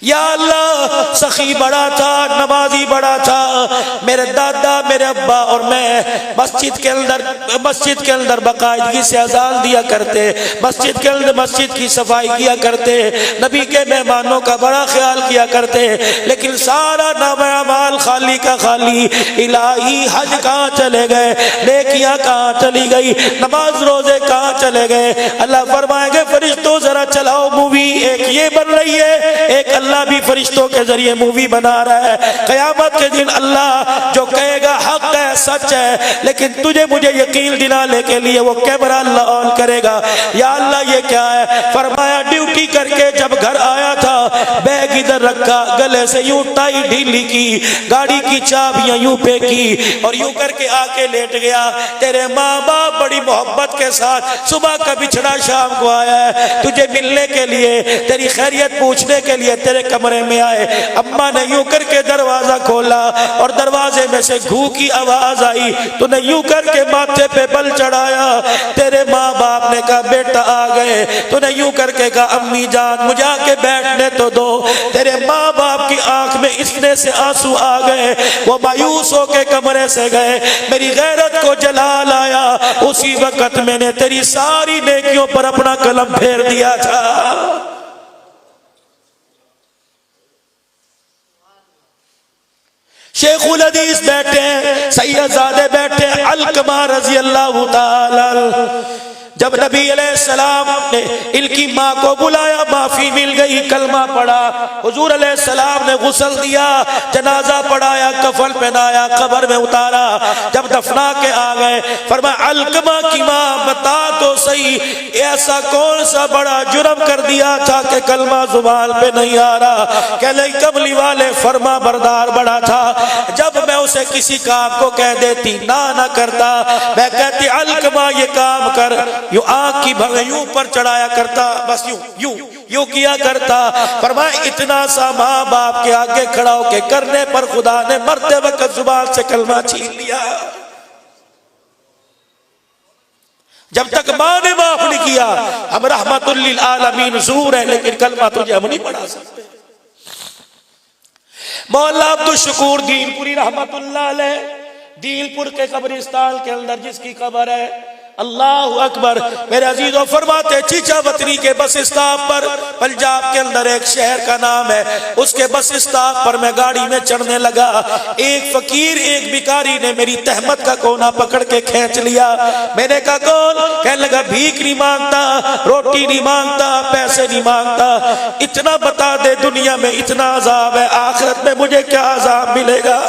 या अल्लाह, सखी बड़ा था, नमाजी बड़ा था, मेरे दादा, मेरे अब्बा और मैं मस्जिद के अंदर बाकायदगी से अजान दिया करते, मस्जिद के अंदर मस्जिद की सफाई किया करते, नबी के मेहमानों का बड़ा ख्याल किया करते, लेकिन सारा नामाल खाली का खाली। इलाही, हज कहाँ चले गए, नेकियां कहाँ चली गई, नमाज रोजे कहाँ चले गए। अल्लाह फरमाएंगे फरिश्तों जरा चलाओ मूवी, एक ये बन रही है, एक अल्लाह भी फरिश्तों के जरिए मूवी बना रहा है। क़यामत के दिन अल्लाह जो कहेगा हक है, सच है, लेकिन तुझे मुझे यकीन दिलाने के लिए वो कैमरा अल्लाह ऑन करेगा। या अल्लाह ये क्या है? फरमाया ड्यूटी करके जब घर आया था, बैग इधर रखा, गले से यूं टाई ढीली की, गाड़ी की चाबियां यूं फेंकी और यूं करके आके लेट गया। तेरे माँ बाप बड़ी मोहब्बत के साथ सुबह का बिछड़ा शाम को आया है तुझे मिलने के लिए, तेरी खैरियत पूछने के लिए तेरे कमरे में आए। अम्मा ने यूं करके दरवाजा खोला और दरवाजे में से घू की आवाज आई, तूने यूं करके माथे पे बल चढ़ाया। तेरे माँ बाप ने कहा बेटा आ गए। तूने यूं करके कहा अम्मी जान मुझे आके बैठने तो दो। तेरे माँ बाप की आंख में इतने से आंसू आ गए, वो मायूस होके कमरे से गए। मेरी गैरत को जला लाया, उसी वक्त मैंने तेरी सारी नेकियों पर अपना कलम फेर दिया था। शेखुल हदीस बैठे हैं, सैयदजादे बैठे हैं, अलकमा रजी अल्लाह ताला। जब नबी अलैहिस्सलाम ने इनकी माँ को बुलाया, माफी मिल गई, कलमा पढ़ा, हुजूर अलैहिस्सलाम ने गुस्ल दिया, जनाजा पढ़ाया, कफन पहनाया, कब्र में उतारा। जब दफना के आ गए, फरमाया अलकमा की माँ बता तो सही, ऐसा कौन सा बड़ा जुर्म कर दिया था कि कलमा जुबान पे नहीं आ रहा? कह ले कमली वाले फरमा बरदार बड़ा था, जब मैं उसे किसी काम को कह देती ना करता, मैं कहती अलकमा ये काम कर, यूं आंख की भंग यूं पर चढ़ाया करता, बस यूं किया करता। फरमाया इतना सा माँ बाप के आगे खड़ा होके करने पर खुदा ने मरते वक्त जुबान से कलमा छीन लिया। जब तक माँ ने माफ नहीं किया, हम रहमतुल लिल आलमीन ज़ूर है, लेकिन कलमा तुझे हम नहीं पढ़ा सकते। मौला अब्दुल शुकूर दीनपुरी रहमतुल्लाह अलैह, दीनपुर के कब्रिस्तान के अंदर जिसकी कब्र है, अल्लाह अकबर। मेरे अजीजों फरमाते चीचा वतनी के बस स्टॉप पर, पंजाब के अंदर एक शहर का नाम है, उसके बस स्टॉप पर मैं गाड़ी में चढ़ने लगा। एक फकीर, एक भिखारी ने मेरी तहमत का कोना पकड़ के खींच लिया। मैंने कहा कौन? कहने लगा भीख नहीं मांगता, रोटी नहीं मांगता, पैसे नहीं मांगता, इतना बता दे दुनिया में इतना अजाब है, आखिरत में मुझे क्या अजाब मिलेगा?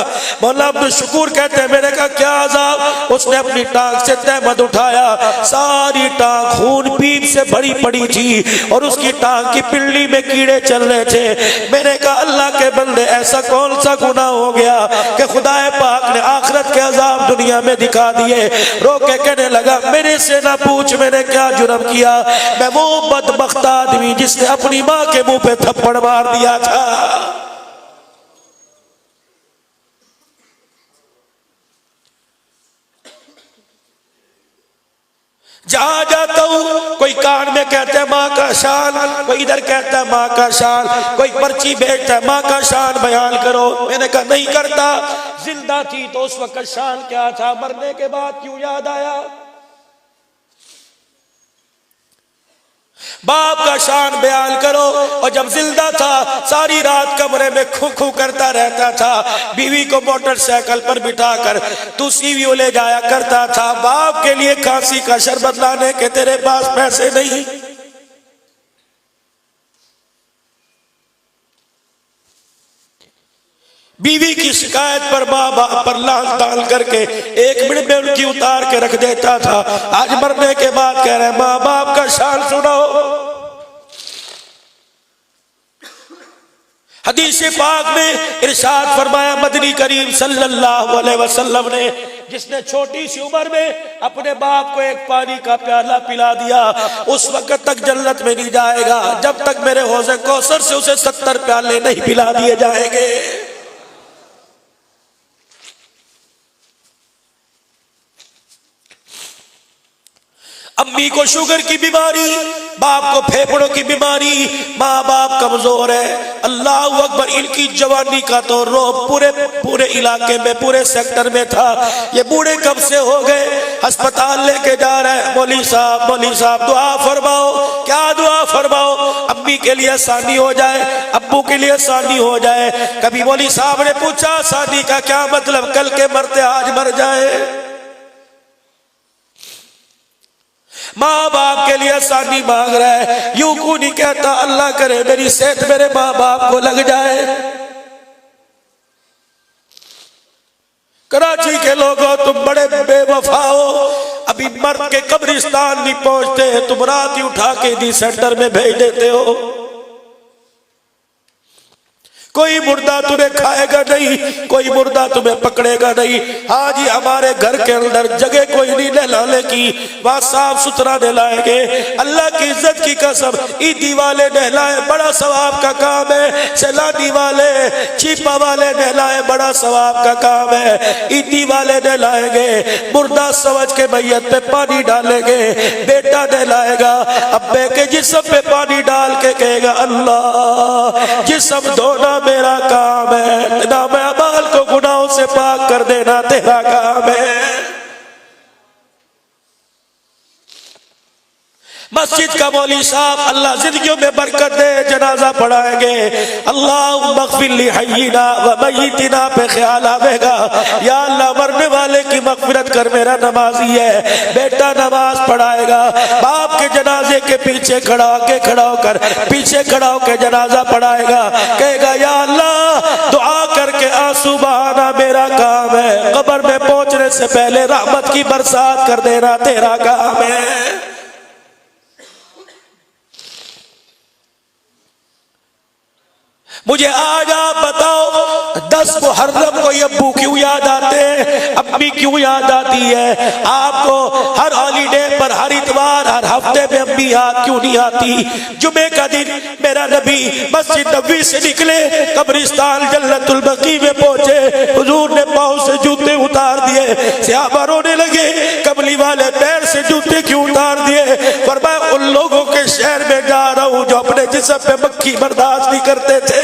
मौला अब्दुल शुकूर कहते हैं मैंने कहा क्या अजाब? उसने अपनी टांग से तहमत उठाया, सारी टांग खून पीप से भरी पड़ी थी और उसकी टांग की पिल्ली में कीड़े चल रहे थे। मैंने कहा अल्लाह के बंदे ऐसा कौन सा गुनाह हो गया कि खुदाए पाक ने आखिरत के अजाब दुनिया में दिखा दिए? रो के कहने लगा मेरे से ना पूछ मैंने क्या जुर्म किया, मैं वो बदबख्त आदमी जिसने अपनी माँ के मुंह पे थप्पड़ मार दिया था। जहां जाता हूं कोई कान में कहता है माँ का शान, कोई इधर कहता है माँ का शान, कोई पर्ची भेजता है माँ का शान बयान करो। मैंने कहा नहीं करता। जिंदा थी तो उस वक्त शान क्या था, मरने के बाद क्यों याद आया? बाप का शान बयान करो। और जब जिंदा था सारी रात कमरे में खू खू करता रहता था, बीवी को मोटरसाइकिल पर बिठाकर तूसीवी ले जाया करता था। बाप के लिए खांसी का शरबत लाने के तेरे पास पैसे नहीं। बीवी की शिकायत पर माँ बाप पर लाल ताल करके एक मिनट में उनकी उतार के रख देता था। आज मरने के बाद कह रहे माँ बाप का शान सुनो। हदीस पाक में इरशाद फरमाया मदनी करीम सल्लल्लाहु अलैहि वसल्लम ने, जिसने छोटी सी उम्र में अपने बाप को एक पानी का प्याला पिला दिया उस वक्त तक जन्नत में नहीं जाएगा जब तक मेरे हौज़े कौसर से उसे 70 प्याले नहीं पिला दिए जाएंगे। अम्मी को शुगर की बीमारी, बाप को फेफड़ों की बीमारी, माँ बाप कमजोर है, अल्लाह अकबर, इनकी जवानी का तो रोब पूरे पूरे इलाके में, पूरे सेक्टर में था। ये बूढ़े कब से हो गए, अस्पताल लेके जा रहे हैं। मौली साहब दुआ फरमाओ। क्या दुआ फरमाओ? अम्मी के लिए आसानी हो जाए, अब्बू के लिए आसानी हो जाए। कभी मौली साहब ने पूछा शादी का क्या मतलब, कल के मरते आज मर जाए। माँ बाप के लिए आसानी मांग रहा है, यूं क्यों नहीं कहता अल्लाह करे मेरी सेहत मेरे माँ बाप को लग जाए। कराची के लोगों तुम बड़े बेवफा हो, अभी मर्द के कब्रिस्तान नहीं पहुंचते, तुम रात ही उठा के दी सेंटर में भेज देते हो। कोई मुर्दा तुम्हें खाएगा नहीं, कोई मुर्दा तुम्हें पकड़ेगा नहीं। हाँ जी, हमारे घर के अंदर जगह कोई नहीं नहलाने की, वहां साफ सुथरा नहलाएंगे। अल्लाह की इज्जत की कसम, ईदी वाले नहलाए बड़ा सवाब का काम है। सैलानी वाले, चीपा वाले नहलाए बड़ा सवाब का काम है। ईदी वाले नहलाएंगे, मुर्दा समझ के मैयत पे पानी डालेंगे। बेटा नहलाएगा, अब्बे के जिस्म पे पानी डाल के कहेगा अल्लाह जिस्म धोना मेरा काम है, ना मैं अमाल को गुनाहों से पाक कर देना तेरा काम है। मस्जिद का मौली साहब अल्लाह जिंदगियों में बरकत दे, जनाजा पढ़ाएंगे। अल्लाह मग़फ़िर ली हय्यिना व मय्यितिना पे ख्याल आवेगा। या अल्लाह मरने वाले की मग़फ़िरत कर, मेरा नमाजी है। बेटा नमाज पढ़ाएगा, बाप के जनाजे के पीछे खड़ा होकर पीछे खड़ा होकर जनाजा पढ़ाएगा। कहेगा या अल्लाह दुआ करके आंसू बहाना मेरा काम है, कब्र में पहुंचने से पहले रहमत की बरसात कर देना तेरा काम है। मुझे आज आप बताओ 10 मुहर्रम को अब्बू क्यों याद आते हैं, अम्मी क्यों याद आती है? आपको हर हॉलीडे पर, हर इतवार, हर हफ्ते में अम्मी याद क्यों नहीं आती? जुमे का दिन मेरा नबी मस्जिद नबवी से निकले, कब्रिस्तान जन्नतुल बकी में पहुंचे, हुजूर ने पांव से जूते उतार दिए। सहाबा रोने लगे, कमली वाले पैर से जूते क्यों उतार दिए? फरमाया उन लोगों के शहर में जा रहा हूं जो अपने जिस्म पे मक्खी बर्दाश्त नहीं करते थे।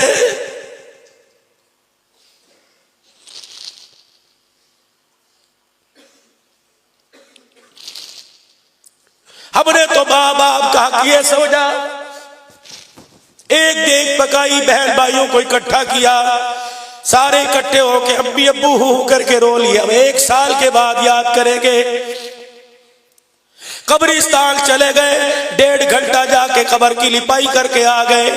हमने तो माँ बाप का हक ये समझा, एक देख पकाई, बहन भाइयों को इकट्ठा किया, सारे इकट्ठे होके अम्मी अब्बू हू करके रो लिया। अब 1 साल के बाद याद करेंगे। कब्रिस्तान चले गए, 1.5 घंटा जाके कब्र की लिपाई करके आ गए।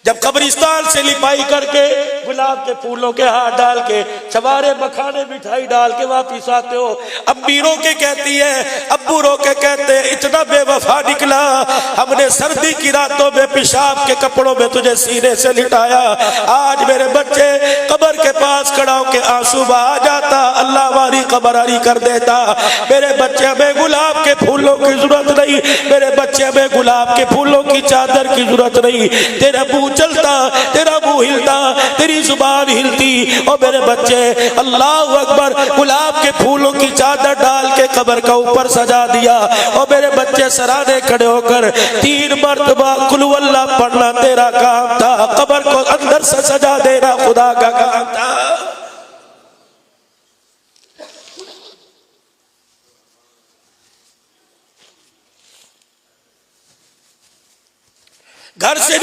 जब कब्रिस्तान से लिपाई करके गुलाब के फूलों के हाथ डाल के, चवारे मखाने मिठाई डाल के वापिस आते हो, अम्मी रो के कहती है, अब्बू रो के कहते हैं इतना बेवफा निकला, हमने सर्दी की रातों में पेशाब के कपड़ों में तुझे सीने से लिटाया। आज मेरे बच्चे कब्र के पास खड़ा होके आंसू बहा जाता, अल्लाह हमारी कब्र हरी कर देता। मेरे बच्चे हमें गुलाब के फूलों की जरूरत नहीं, मेरे बच्चे हमें गुलाब के फूलों की चादर की जरूरत नहीं। तेरा मुंह चलता, तेरा मुंह हिलता, तेरी जुबान हिलती, और मेरे बच्चे अल्लाह अकबर गुलाब के फूलों की चादर डाल के कब्र का ऊपर सजा दिया। और मेरे बच्चे सराहने खड़े होकर 3 मरतबा कुल वल्लाह पढ़ना तेरा काम था, कब्र को अंदर से सजा देना खुदा का काम था। घर से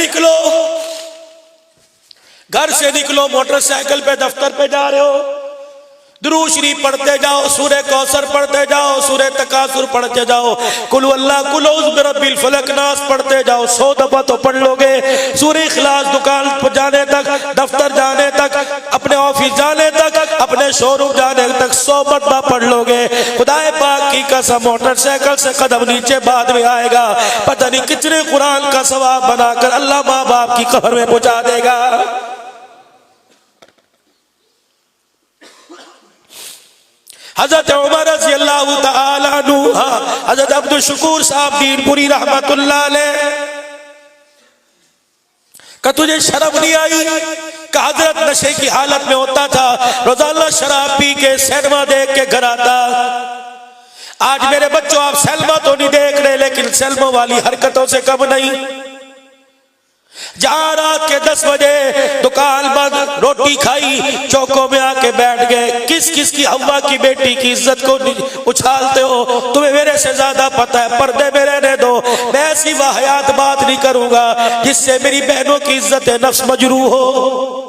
निकलो, मोटरसाइकिल पे दफ्तर पे जा रहे हो, दुरूद शरीफ पढ़ते जाओ, सूरह कौसर पढ़ते जाओ, सूरह तकासुर पढ़ते जाओ, कुल अल्लाह कुल औज़ु बिरब्बिल फलक नास पढ़ते जाओ। 100 दफा तो पढ़ लोगे। सूरह इखलास दुकान पर जाने तक, दफ्तर जाने तक, अपने ऑफिस जाने तक, अपने शोरूम जाने तक 100 मरतबा पढ़ लोगे। खुदाए पाक की कसम, मोटरसाइकिल से कदम नीचे बाद में आएगा, पता नहीं कितने कुरान का सवाब बनाकर अल्लाह माँ बाप की कब्र में पहुंचा देगा। हजरत उमर रज़ी अल्लाह तआला अन्हु, हजरत अब्दुल शुकूर साहब दीनपुरी रहमतुल्लाह अलैह का तुझे शर्म नहीं आई? का हजरत नशे की हालत में होता था, रोजाना शराब पी के सिनेमा देख के घर आता। आज मेरे बच्चों आप सिनेमा तो नहीं देख रहे, लेकिन सिनेमा वाली हरकतों से कम नहीं। जहाँ रात के 10 बजे दुकान बंद, रोटी खाई, चौकों में आके बैठ गए। किस किस की हवा की बेटी की इज्जत को उछालते हो? तुम्हें मेरे से ज्यादा पता है, पर्दे में रहने दो। मैं ऐसी वाहियात बात नहीं करूंगा जिससे मेरी बहनों की इज्जत नफ्स मजरूह हो।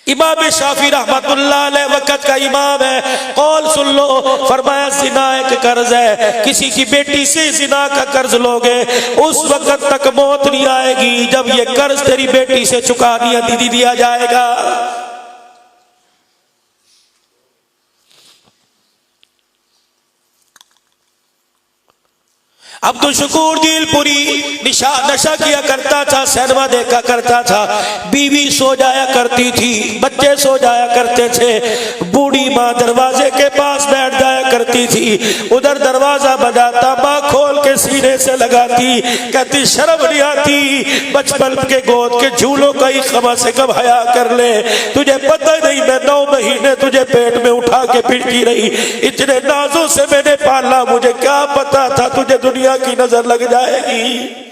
इमाम शाफी रहमतुल्लाह अलैह वक़्त का इमाम है, कौल सुन लो, फरमाया जिना एक कर्ज है, किसी की बेटी से जिना का कर्ज लोगे उस वक़्त तक मौत नहीं आएगी जब ये कर्ज तेरी बेटी से चुका दिया जाएगा। अब्दुल शकूर दिलपुरी नशा किया करता था, सिनेमा देखा करता था, बीवी सो जाया करती थी, बच्चे सो जाया करते थे, बूढ़ी माँ दरवाजे के पास बैठ जाया करती थी। उधर दरवाजा बजाता, माँ खोल के सीने से लगाती, कहती शर्म नहीं आती, बचपन के गोद के झूलों का ही कम से कम हया कर ले, तुझे पता नहीं मैं 9 महीने तुझे पेट में उठा के फिरती रही, इतने नाजों से मैंने पाला, मुझे क्या पता था तुझे दुनिया की नजर लग जाएगी।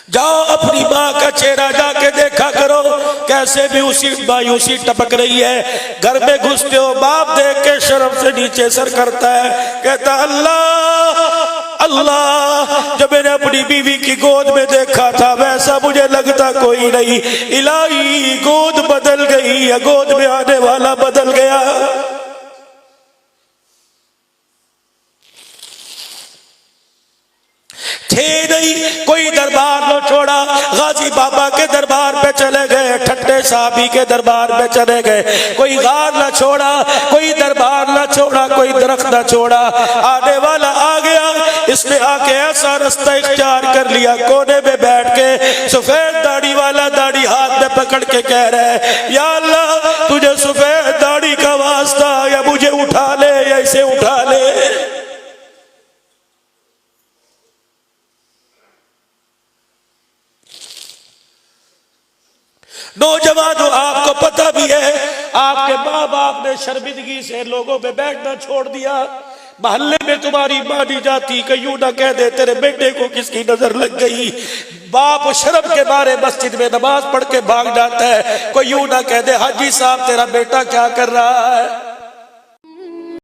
जाओ अपनी माँ का चेहरा जाके देखा करो, कैसे भी उसी मायूसी टपक रही है। घर में घुसते हो, बाप देख के शर्म से नीचे सर करता है, कहता अल्लाह अल्लाह, जब मैंने अपनी बीवी की गोद में देखा था वैसा मुझे लगता कोई नहीं, इलाही गोद बदल गई या गोद में आने वाला बदल गया। थे नहीं कोई दरबार न छोड़ा, गाजी बाबा के दरबार पे चले गए, ठट्टे साहबी के दरबार पे चले गए, कोई गार न छोड़ा, कोई दरबार न छोड़ा, कोई दरख्त न छोड़ा, आने वाला आ गया, इसने आके ऐसा रास्ता इख्तियार कर लिया, कोने में बैठ के सफेद दाढ़ी वाला दाढ़ी हाथ में पकड़ के कह रहा है, या अल्लाह तुझे सफेद दाढ़ी का वास्ता, या मुझे उठा ले या इसे उठा ले। नौजवानों, आपको पता भी है आपके माँ बाप ने शर्मिंदगी से लोगों में बैठना छोड़ दिया, मोहल्ले में तुम्हारी मानी जाती, कहीं ना कह दे तेरे बेटे को किसकी नजर लग गई, बाप शर्म के मारे मस्जिद में नमाज पढ़ के भाग जाता है, कोई यूं ना कह दे हाजी साहब तेरा बेटा क्या कर रहा है।